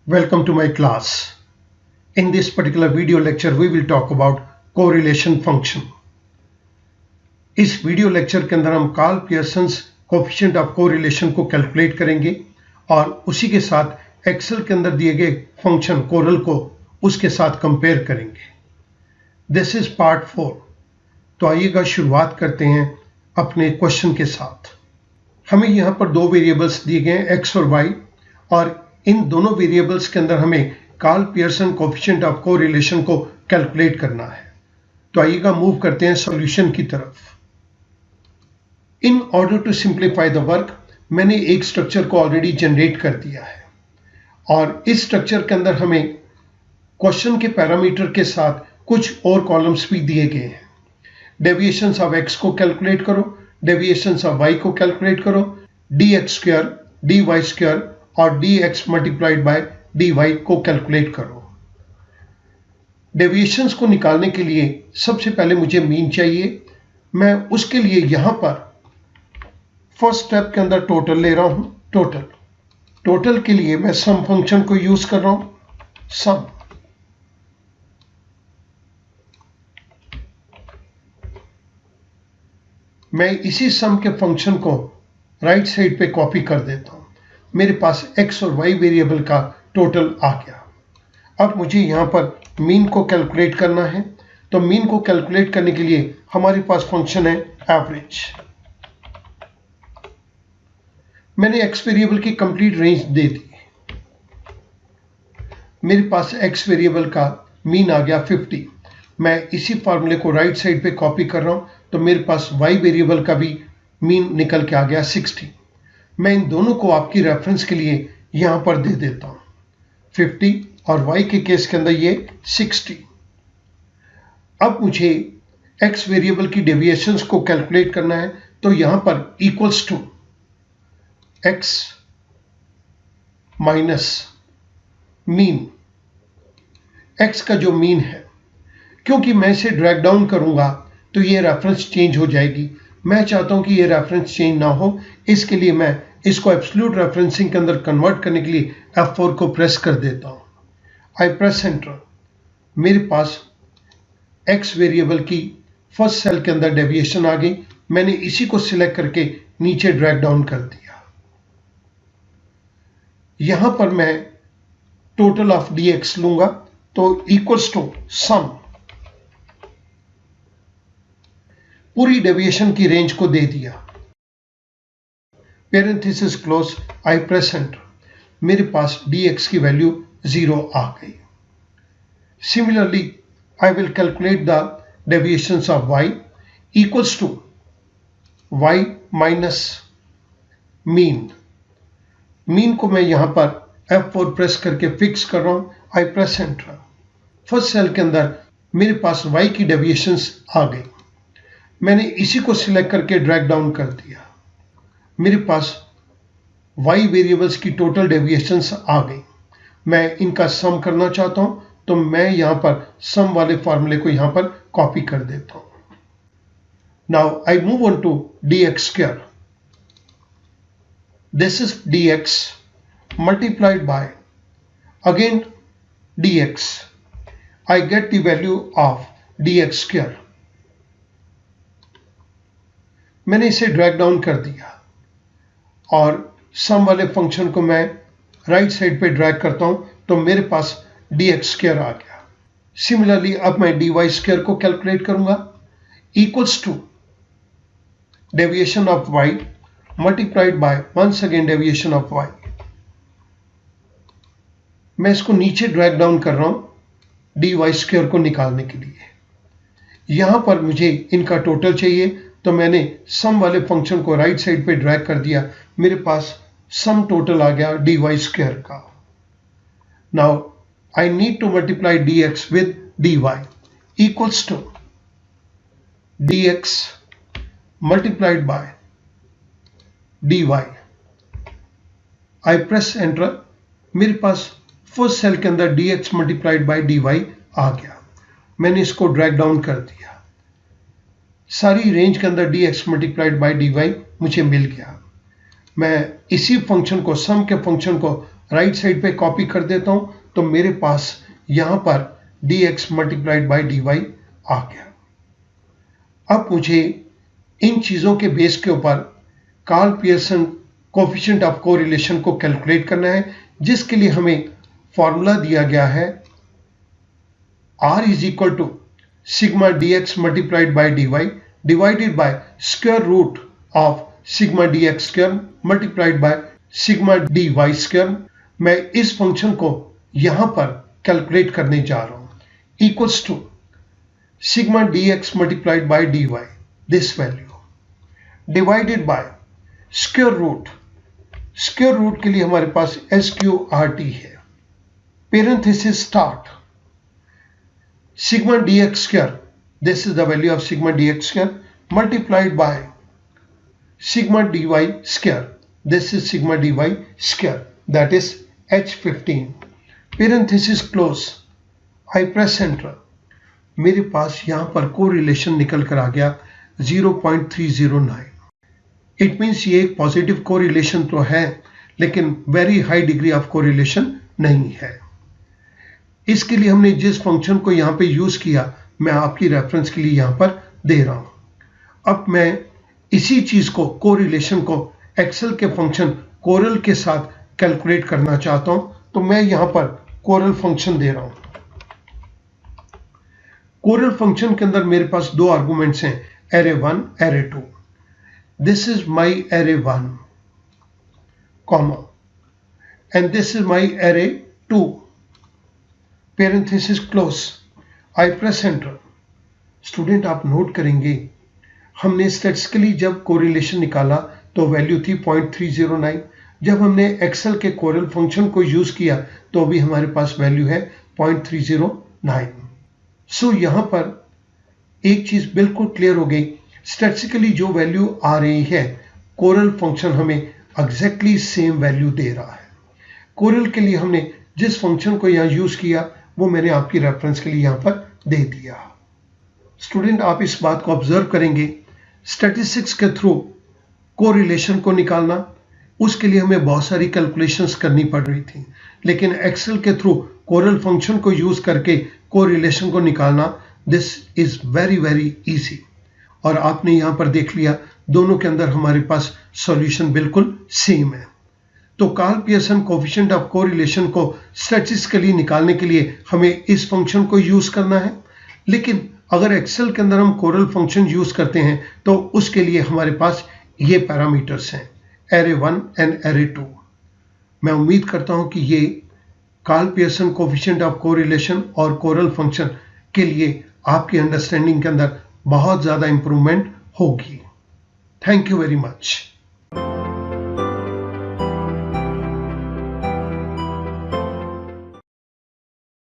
Welcome to my class. In this particular video lecture, we will talk about correlation function. इस video lecture के अंदर हम Karl Pearson's coefficient of correlation को calculate करेंगे और उसी के साथ एक्सेल के अंदर दिए गए फंक्शन कोरल को उसके साथ कंपेयर करेंगे. This is part 4. तो आइएगा शुरुआत करते हैं अपने क्वेश्चन के साथ. हमें यहाँ पर दो वेरिएबल्स दिए गए हैं x और y, और इन दोनों वेरिएबल्स के अंदर हमें Karl Pearson coefficient of correlation को कैलकुलेट करना है. तो आइएगा मूव करते हैं सॉल्यूशन की तरफ. In order to simplify the work, मैंने एक स्ट्रक्चर को ऑलरेडी जनरेट कर दिया है और इस स्ट्रक्चर के अंदर हमें क्वेश्चन के पैरामीटर के साथ कुछ और कॉलम्स भी दिए गए हैं. डेविएशंस ऑफ x को कैलकुलेट करो, डेविएशंस ऑफ y को कैलकुलेट करो, dx स्क्वायर, dy स्क्वायर और dx मल्टीप्लाइड बाय dy को कैलकुलेट करो. डेविएशंस को निकालने के लिए सबसे पहले मुझे मीन चाहिए. मैं उसके लिए यहां पर फर्स्ट स्टेप के अंदर टोटल ले रहा हूं. टोटल के लिए मैं सम फंक्शन को यूज कर रहा हूं. सम मैं इसी सम के फंक्शन को राइट साइड पे कॉपी कर देता हूं. मेरे पास x और y वेरिएबल का टोटल आ गया. अब मुझे यहां पर मीन को कैलकुलेट करना है. तो मीन को कैलकुलेट करने के लिए हमारे पास फंक्शन है एवरेज. मैंने x वेरिएबल की कंप्लीट रेंज दे दी. मेरे पास x वेरिएबल का मीन आ गया 50. मैं इसी फॉर्मूले को राइट साइड पे कॉपी कर रहा हूं. तो मेरे पास y वेरिएबल का भी मीन निकल के आ गया 60. मैं इन दोनों को आपकी रेफरेंस के लिए यहां पर दे देता हूं. 50 और y के केस के अंदर ये 60. अब मुझे x वेरिएबल की डेविएशंस को कैलकुलेट करना है. तो यहां पर equals to x minus mean. x का जो मीन है, क्योंकि मैं इसे ड्रैग डाउन करूंगा तो ये रेफरेंस चेंज हो जाएगी. मैं चाहता हूं कि ये रेफरेंस चेंज ना हो, इसके लिए मैं इसको एब्सोल्यूट रेफरेंसिंग के अंदर कन्वर्ट करने के लिए F4 को प्रेस कर देता हूं. I press enter. मेरे पास x वेरिएबल की फर्स्ट सेल के अंदर डेविएशन आ गई. मैंने इसी को सिलेक्ट करके नीचे ड्रैग डाउन कर दिया. यहां पर मैं टोटल ऑफ dx लूंगा. तो इक्वल्स टू सम, पूरी डेविएशन की रेंज को दे दिया. Parenthesis close. I press enter. मेरे पास dx की वैल्यू 0 आ गई. Similarly I will calculate the deviations of y equals to y minus mean. Mean को मैं यहां पर F4 प्रेस करके फिक्स कर रहा हूं. I press enter. First cell के अंदर मेरे पास y की डेविएशंस आ गई. मैंने इसी को सिलेक्ट करके ड्रैग डाउन कर दिया. मेरे पास y वेरिएबल्स की टोटल डेविएशंस आ गई. मैं इनका सम करना चाहता हूं, तो मैं यहां पर सम वाले फॉर्मूले को यहां पर कॉपी कर देता हूं. Now I move on to dx square. This is dx multiplied by again dx. I get the value of dx square. मैंने इसे ड्रैग डाउन कर दिया और सम वाले फंक्शन को मैं राइट साइड पे ड्रैग करता हूं. तो मेरे पास dx स्क्वायर आ गया. सिमिलरली अब मैं dy स्क्वायर को कैलकुलेट करूंगा. Equals to deviation of y multiplied by once again deviation of y. मैं इसको नीचे ड्रैग डाउन कर रहा हूं dy स्क्वायर को निकालने के लिए. यहां पर मुझे इनका टोटल चाहिए, तो मैंने सम वाले फंक्शन को राइट साइड पे ड्रैग कर दिया. मेरे पास सम टोटल आ गया dy स्क्वायर का. Now I need to multiply dx with dy equals to dx multiplied by dy. I press enter. मेरे पास फर्स्ट सेल के अंदर dx मल्टीप्लाइड बाय dy आ गया. मैंने इसको ड्रैग डाउन कर दिया. सारी रेंज के अंदर dx मल्टीप्लाइड बाय dy मुझे मिल गया. मैं इसी फंक्शन को, सम के फंक्शन को राइट साइड पे कॉपी कर देता हूं तो मेरे पास यहां पर dx मल्टीप्लाइड बाई dy आ गया। अब मुझे इन चीजों के बेस के ऊपर Karl Pearson coefficient of correlation को कैलकुलेट करना है, जिसके लिए हमें फॉर्मूला दिया गया है R is equal to sigma dx multiplied by dy divided by square root of sigma dx square multiplied by sigma dy square. मैं इस फंक्शन को यहां पर कैलकुलेट करने जा रहा हूं, equals to sigma dx multiplied by dy this value divided by square root के लिए हमारे पास SQRT है, parenthesis start sigma dx square, this is the value of sigma dx square multiplied by sigma dy square, this is sigma dy square, that is H15, parenthesis close, I press enter। मेरे पास यहां पर correlation निकल कर आ गया 0.309। It means ये एक positive correlation तो है, लेकिन very high degree of correlation नहीं है। इसके लिए हमने जिस फंक्शन को यहां पे यूज किया, मैं आपकी रेफरेंस के लिए यहां पर दे रहा हूं। अब मैं इसी चीज को, कोरिलेशन को एक्सेल के फंक्शन कोरल के साथ कैलकुलेट करना चाहता हूं, तो मैं यहां पर कोरल फंक्शन दे रहा हूं। कोरल फंक्शन के अंदर मेरे पास दो आर्गुमेंट्स हैं, array 1 array 2। This is my array 1 comma and this is my array 2 parenthesis close, I press enter. Student आप नोट करेंगे, हमने स्टैटिस्टिकली जब कोरिलेशन निकाला तो वैल्यू थी 0.309। जब हमने एक्सेल के कोरल फंक्शन को यूज किया तो अभी हमारे पास वैल्यू है 0.309। सो यहां पर एक चीज बिल्कुल क्लियर हो गई, स्टैटिस्टिकली जो वैल्यू आ रही है, कोरल फंक्शन हमें एग्जैक्टली सेम वैल्यू दे रहा है। कोरल के लिए हमने जिस फंक्शन को यहां यूज किया वो मैंने आपकी रेफरेंस के लिए यहां पर दे दिया। स्टूडेंट आप इस बात को ऑब्जर्व करेंगे, स्टैटिस्टिक्स के थ्रू कोरिलेशन को निकालना, उसके लिए हमें बहुत सारी कैलकुलेशंस करनी पड़ रही थी, लेकिन एक्सेल के थ्रू कोरल फंक्शन को यूज करके कोरिलेशन को निकालना, this is very very easy. और आपने यहां पर देख लिया, दोनों के अंदर हमारे पास सॉल्यूशन बिल्कुल सेम है। तो Karl Pearson coefficient of correlation को स्टैटिस्टिकली निकालने के लिए हमें इस फंक्शन को यूज करना है, लेकिन अगर एक्सेल के अंदर हम कोरल फंक्शन यूज करते हैं तो उसके लिए हमारे पास ये पैरामीटर्स हैं, array 1 एंड array 2। मैं उम्मीद करता हूं कि ये Karl Pearson coefficient of correlation और कोरल फंक्शन के लिए आपकी अंडरस्टैंडिंग के अंदर बहुत ज्यादा इंप्रूवमेंट होगी। Thank you very much.